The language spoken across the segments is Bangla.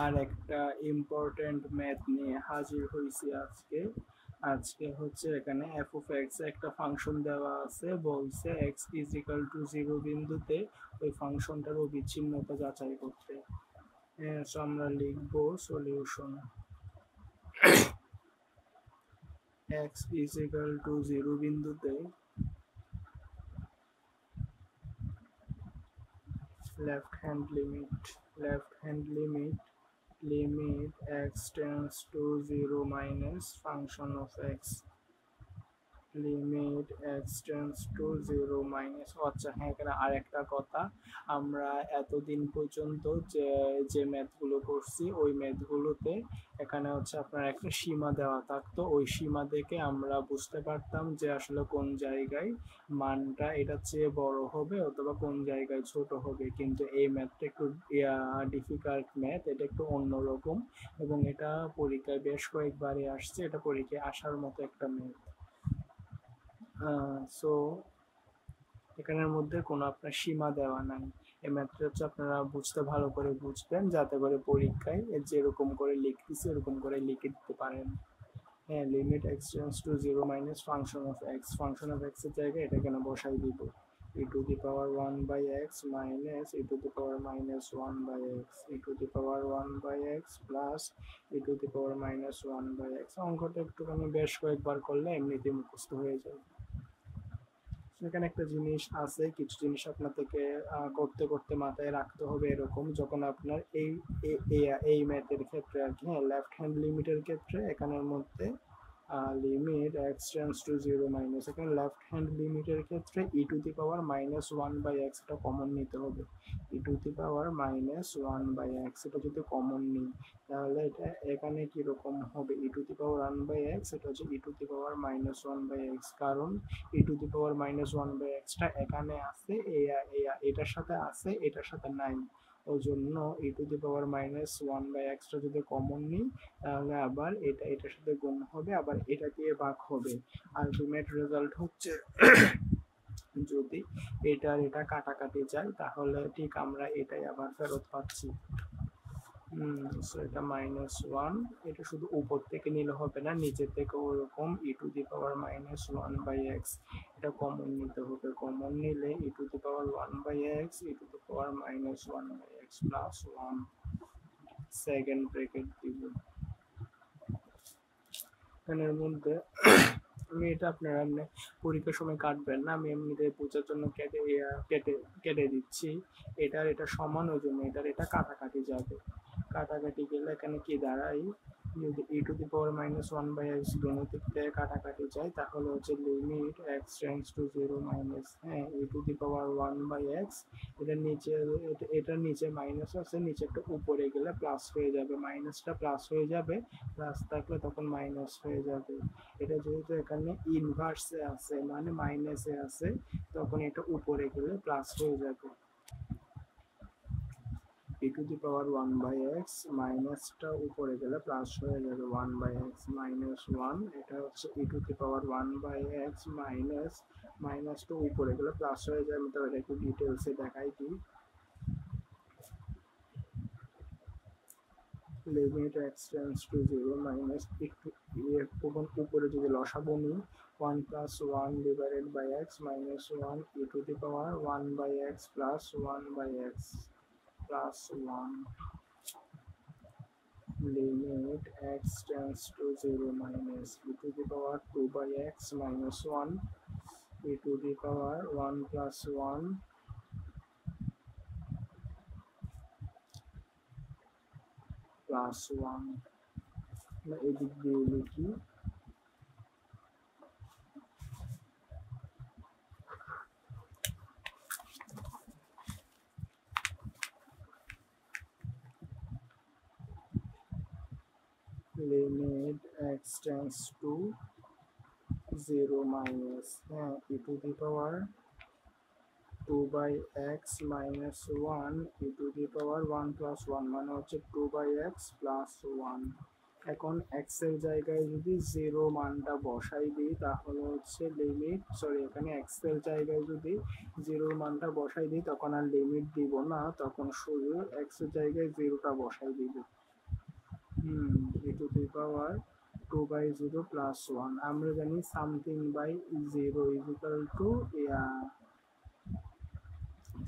আর একটা ইম্পর্টেন্ট ম্যাথ নিয়ে হাজির হয়েছি আজকে। আজকে হচ্ছে এখানে এফ অফ এক্স একটা ফাংশন দেওয়া আছে, বলছে এক্স ইজ ইকাল টু 0 বিন্দুতে ওই ফাংশনটার অবিচ্ছিন্নতা যাচাই করতে। সো আমরা লিখবো solution x is equal to 0 বিন্দুতে left hand limit x tends to 0 minus function of x limit x tends to 0 minus. আচ্ছা হ্যাঁ, এখানে আরেকটা কথা, আমরা এতদিন পর্যন্ত যে যে ম্যাথগুলো করছি ওই ম্যাথগুলোতে এখানে হচ্ছে আপনার একটা সীমা দেওয়া থাকতো, ওই সীমা দেখে আমরা বুঝতে পারতাম যে আসলে কোন জায়গায় মানটা এটার চেয়ে বড় হবে অথবা কোন জায়গায় ছোট হবে। কিন্তু এই ম্যাথটা একটু ডিফিকাল্ট ম্যাথ, এটা একটু অন্যরকম এবং এটা পরীক্ষায় বেশ কয়েকবারই আসছে, এটা পরীক্ষায় আসার মতো একটা ম্যাথ। সো এখানের মধ্যে কোনো আপনার সীমা দেওয়া নাই। এই ম্যাথটা হচ্ছে আপনারা বুঝতে ভালো করে বুঝবেন, যাতে করে পরীক্ষায় যেরকম করে লিখতেছি এরকম করে লিখে দিতে পারেন। হ্যাঁ, limit x tends to 0 minus function of x এর জায়গায় এটা কেন বসাই দিব e to the power 1 by x minus e to the power minus 1 by x e to the power 1 by x plus e to the power minus 1 by x। অঙ্কটা একটুখানি বেশ কয়েকবার করলে এমনিতেই মুখস্থ হয়ে যাবে। এখানে একটা জিনিস আছে, কিছু জিনিস আপনাদেরকে করতে করতে মাথায় রাখতে হবে। এরকম যখন আপনার এই ম্যাথের ক্ষেত্রে আর কি, হ্যাঁ, লেফট হ্যান্ড লিমিটের ক্ষেত্রে এখানের মধ্যে limit x tends to 0 minus, এখানে লেফট হ্যান্ড লিমিটের ক্ষেত্রে e to the power minus 1 by x এটা কমন নিতে হবে। E to the power minus 1 by x এটা যদি কমন নিই তাহলে এটা এখানে কিরকম হবে, e to the power 1 by x এটা হচ্ছে e to the power minus 1 by x, কারণ e to the power minus 1 by extra এখানে আছে, এটার সাথে আছে, এটার সাথে নাই। ওই জন্য e to the power minus 1 by এক্সটা যদি কমন নিই তাহলে আবার এটা এটার সাথে গুণ হবে, আবার এটা দিয়ে ভাগ হবে। আলটিমেট রেজাল্ট হচ্ছে যদি এটা কাটাকাটি যায় তাহলে ঠিক আমরা এটাই আবার ফেরত পাচ্ছি। সো এটা মাইনাস 1, এটা শুধু উপর থেকে নিলে হবে না, নিচে থেকে ওরকম e to the power minus 1 by x এটা কমন নিতে হবে। কমন নিলে e to the power 1 by x e to the power minus 1 by x plus 1 second bracket দিব। এখানের মধ্যে আমি এটা আপনারা এমনি পরীক্ষার সময় কাটবেন না, আমি এমনিতে বোঝার জন্য কেটে কেটে দিচ্ছি। এটা সমান, ওই জন্য এটা কাটাকাটি যাবে। কাটাকাটি গেলে এখানে কি দাঁড়ায়, যদি e to the power minus 1 by x দোনো দিক থেকে কাটাকাটি যায় তাহলে হচ্ছে limit x tends to 0 minus, হ্যাঁ, e to the power 1 by x এটার নিচে মাইনাস আছে, নিচে একটা উপরে গেলে প্লাস হয়ে যাবে, মাইনাসটা প্লাস হয়ে যাবে, প্লাস থাকলে তখন মাইনাস হয়ে যাবে। এটা যেহেতু এখানে ইনভার্সে আছে মানে মাইনাসে আছে, তখন এটা উপরে গেলে প্লাস হয়ে যাবে। e to the power 1 by x মাইনাসটা উপরে গেলে প্লাস হয়ে যাবে 1 by x minus 1, এটা হচ্ছে e to the power 1 by x মাইনাসটা উপরে গেলে প্লাস হয়ে যাবে। তো এটা একটু ডিটেলসে দেখাই দিই। Limit x tends to 0 minus একটু উপরে যদি লসাগু নিই 1 plus 1 divided by x minus 1 e to the power 1 by x plus 1 by x plus 1 limit x tends to 0 minus e to the power 2 by x minus 1 e to the power 1 plus 1 plus 1। এদিক দিয়ে লিখি limit x tends to 0 minus, হ্যাঁ, e to the power 2 by x minus 1 e to the power 1 plus 1 মানে হচ্ছে 2 by x plus 1। এখন x এর জায়গায় যদি 0 মানটা বসাই দিই তাহলে হচ্ছে এখানে x এর জায়গায় যদি 0 মানটা বসাই দিই তখন আর লিমিট দিব না, তখন শুধু x এর জায়গায় 0টা বসাই দিব। e to the power 2 by 0 plus 1 আমরা জানি something by 0 is equal to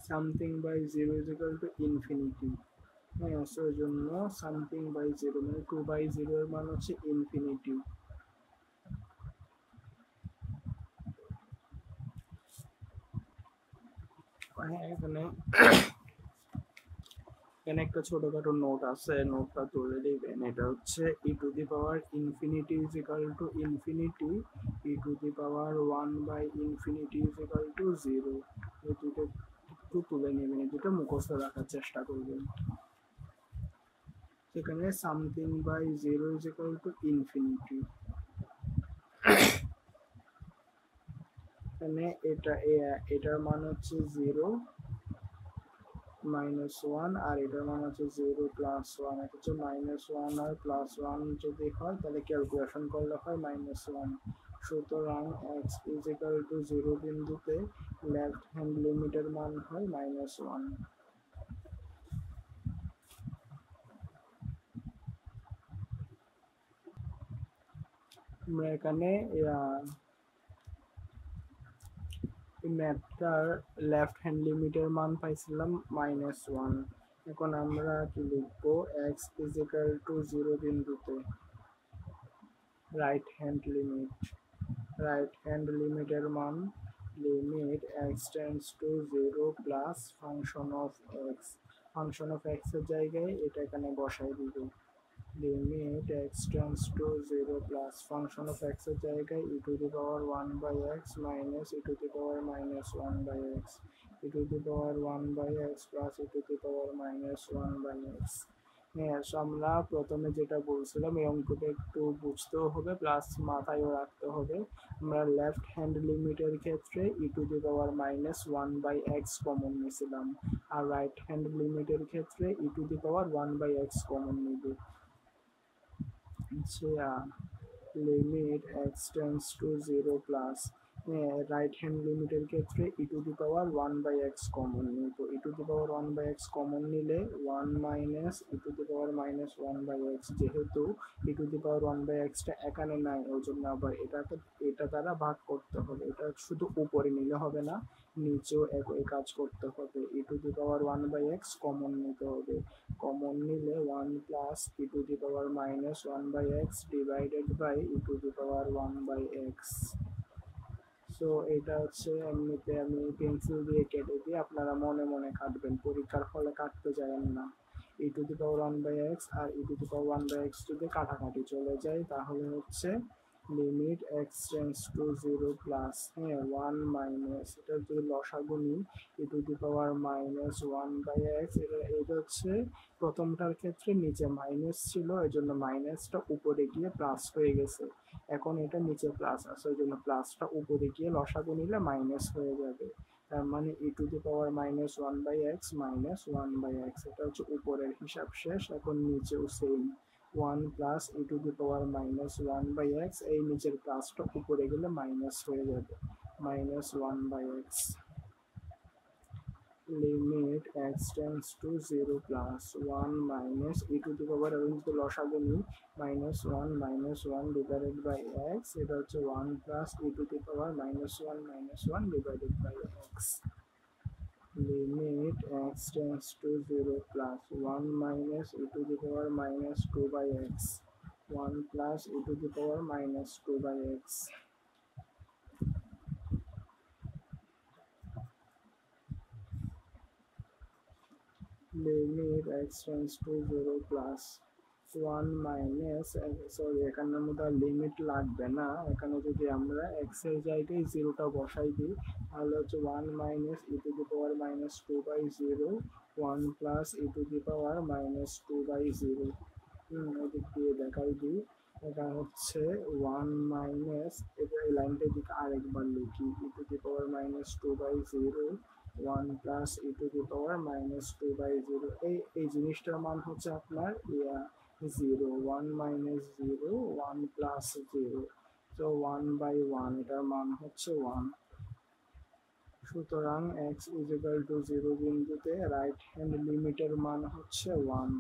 something by 0 is equal to infinity হ্যাঁ সো এর জন্য something by 0 মানে 2 by 0 এর মান হচ্ছে ইনফিনিটি হ্যাঁ এখানে এখানে একটা ছোটখাটো নোট আছে নোটটা তুলে দিবেন এটা হচ্ছে e to the power infinity is equal to infinity e to the power 1 by infinity is equal to 0 এই দুটো একটু তুলে নেবেন এই দুটো মুখস্থ রাখার চেষ্টা করবেন সেখানে something by 0 is equal to infinity এখানে এটার মান হচ্ছে 0 -1 আর এটার মান হচ্ছে 0 + 1 এটা হচ্ছে -1 আর +1 যদি হয় তাহলে ক্যালকুলেশন করলে হয় -1 সুতরাং x = 0 বিন্দুতে লেফট হ্যান্ড লিমিটের মান হয় -1 আমরা এখানে ম্যাথটার লেফট হ্যান্ড লিমিটের মান পাইছিলাম -1 এখন আমরা কি লিখবো x = 0 বিন্দুতে রাইট হ্যান্ড লিমিটের মান limit x tends to 0 plus function of x এর জায়গায় এটা এখানে বসাই দিব limit x tends to 0 plus function of x এর জায়গায় e to the power 1 by x minus e to the power -1 by x e to the power 1 by x plus e to the power -1 by x হ্যাঁ আমরা প্রথমে যেটা বলছিলাম এই অঙ্কটা একটু বুঝতেও হবে প্লাস মাথায়ও রাখতে হবে আমরা লেফট হ্যান্ড লিমিটের ক্ষেত্রে e to the power -1 by x common নিয়েছিলাম আর রাইট হ্যান্ড লিমিটের ক্ষেত্রে e to the power 1 by x common নিব limit x tends to 0 plus right hand লিমিটের ক্ষেত্রে e to the power 1 by x common নিব e to the power 1 by x common নিলে 1 minus e to the power -1 by x যেহেতু e to the power 1 by x টা এখানে নাই ওই জন্য আবার এটা দ্বারা ভাগ করতে হবে এটা শুধু উপরে নিলে হবে না নিচেও একই কাজ করতে হবে e to the power 1 by x common নিতে হবে কমন নিলে 1 plus e to the power -1 by x divided by e to the power 1 by x so এটা হচ্ছে এমনিতে আমি পেন্সিল দিয়ে কেটে দিয়ে আপনারা মনে মনে কাটবেন পরীক্ষার ফলে কাটতে যাবেন না e to the power 1 by x আর e to the power 1 by x যদি কাটাকাটি চলে যায় তাহলে হচ্ছে limit x tends to 0 plus 1 minus এটা যদি লসাগু নিই e to the power -1 by x এটা হচ্ছে প্রথমটার ক্ষেত্রে নিচে মাইনাস ছিল এজন্য মাইনাসটা উপরে গিয়ে প্লাস হয়ে গেছে এখন এটা নিচে প্লাস আছে ওই জন্য প্লাসটা উপরে গিয়ে লসাগু নিলে মাইনাস হয়ে যাবে তার মানে e to the power -1 by x -1 by x এটা হচ্ছে উপরের হিসাব শেষ এখন নিচেও same 1 plus e to the power -1 by x এই নিচের প্লাসটা উপরে গেলে মাইনাস হয়ে যাবে -1 by x limit x tends to 0 plus 1 minus e to the power এবং যদি লসাগু নিই -1 ডিভাইডেড বাই x এটা হচ্ছে 1 plus e to the power -1 divided by x limit x tends to 0 plus 1 minus e to the power -2 by x 1 plus e to the power -2 by x limit x tends to 0 plus 1 minus sorry এখানের মধ্যে লিমিট লাগবে না এখানে যদি আমরা x এর জায়গায় 0টা বসাই দিই তাহলে হচ্ছে 1 minus e to the power -2 by 0 1 plus e to the power -2 by 0 এদিক দিয়ে দেখাই দিই এটা হচ্ছে 1 মাইনাস এটা এই লাইনটার দিকে আরেকবার লিখি e to the power -2 by 0 1 plus e to the power -2 by 0 এই জিনিসটার মান হচ্ছে আপনার 0 1 মাইনাস 0 1 প্লাস 0 তো 1 বাই 1 এটার মান হচ্ছে 1 সুতরাং x = 0 বিন্দুতে রাইট হ্যান্ড লিমিটের মান হচ্ছে 1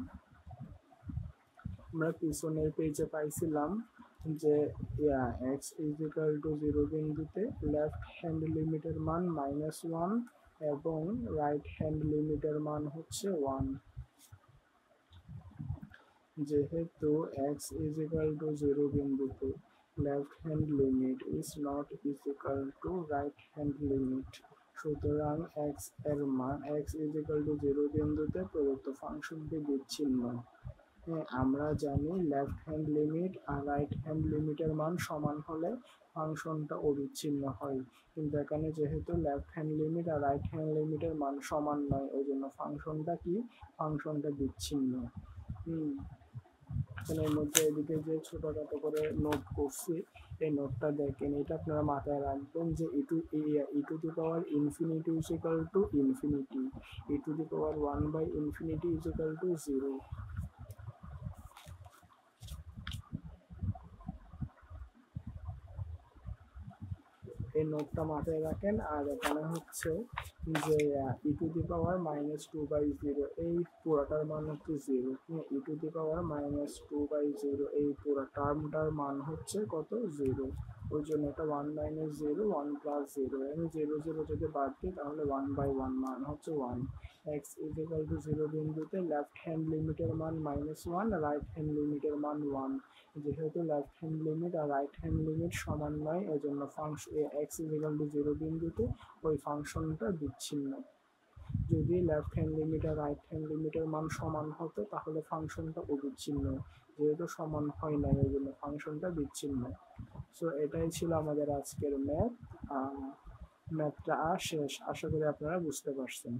আমরা পিছনের পেজে পাইছিলাম যে এক্স ইজ ইকুয়াল টু 0 বিন্দুতে লেফট হ্যান্ড লিমিটের মান -1 এবং রাইট হ্যান্ড লিমিটের মান হচ্ছে 1। যেহেতু এক্স ইজ ইকুয়াল টু 0 বিন্দুতে left hand limit is not is equal two right hand limit, সুতরাং এক্স এর মান এক্স ইজ ইকুয়াল টু 0 বিন্দুতে প্রদত্ত ফাংশনটি বিচ্ছিন্ন। আমরা জানি লেফট হ্যান্ড লিমিট আর রাইট হ্যান্ড লিমিটের মান সমান হলে ফাংশনটা অবিচ্ছিন্ন হয়, কিন্তু এখানে যেহেতু লেফট হ্যান্ড লিমিট আর রাইট হ্যান্ড লিমিটের মান সমান নয়, ওই জন্য ফাংশনটা বিচ্ছিন্ন। এর মধ্যে এদিকে যে ছোটখাটো করে নোট করছি, এই নোটটা দেখেন, এটা আপনারা মাথায় রাখবেন যে e to the power infinity is equal to infinity, e to the power 1/ইনফিনিটি ইজ ইকুয়াল টু 0। এই নোটটা মাথায় রাখেন। আর এখানে হচ্ছে যে ই টু দি পাওয়ার -2/0, এই পুরোটার মান হচ্ছে 0। ই টু দি পাওয়ার -2/0 এই পুরো টার্মটার মান হচ্ছে কত? 0। ওই জন্য এটা 1 - 0 1 + 0, আমি 0 0 যদি বাদ দিই তাহলে 1/1 মান হচ্ছে 1। এক্স ইজ ইকুয়াল টু 0 বিন্দুতে লেফট হ্যান্ড লিমিটের মান -1, রাইট হ্যান্ড লিমিটের মান 1। যেহেতু লেফট হ্যান্ড লিমিট আর রাইট হ্যান্ড লিমিট সমান নয়, এজন্য এক্স ইজ ইকুয়াল টু 0 বিন্দুতে ওই ফাংশনটা বিচ্ছিন্ন। যদি লেফট হ্যান্ড লিমিট আর রাইট হ্যান্ড লিমিটের মান সমান হতো তাহলে ফাংশনটা অবিচ্ছিন্ন, যেহেতু সমান হয় না এই জন্য ফাংশনটা বিচ্ছিন্ন। সো এটাই ছিল আমাদের আজকের ম্যাথটা শেষ। আশা করি আপনারা বুঝতে পারছেন।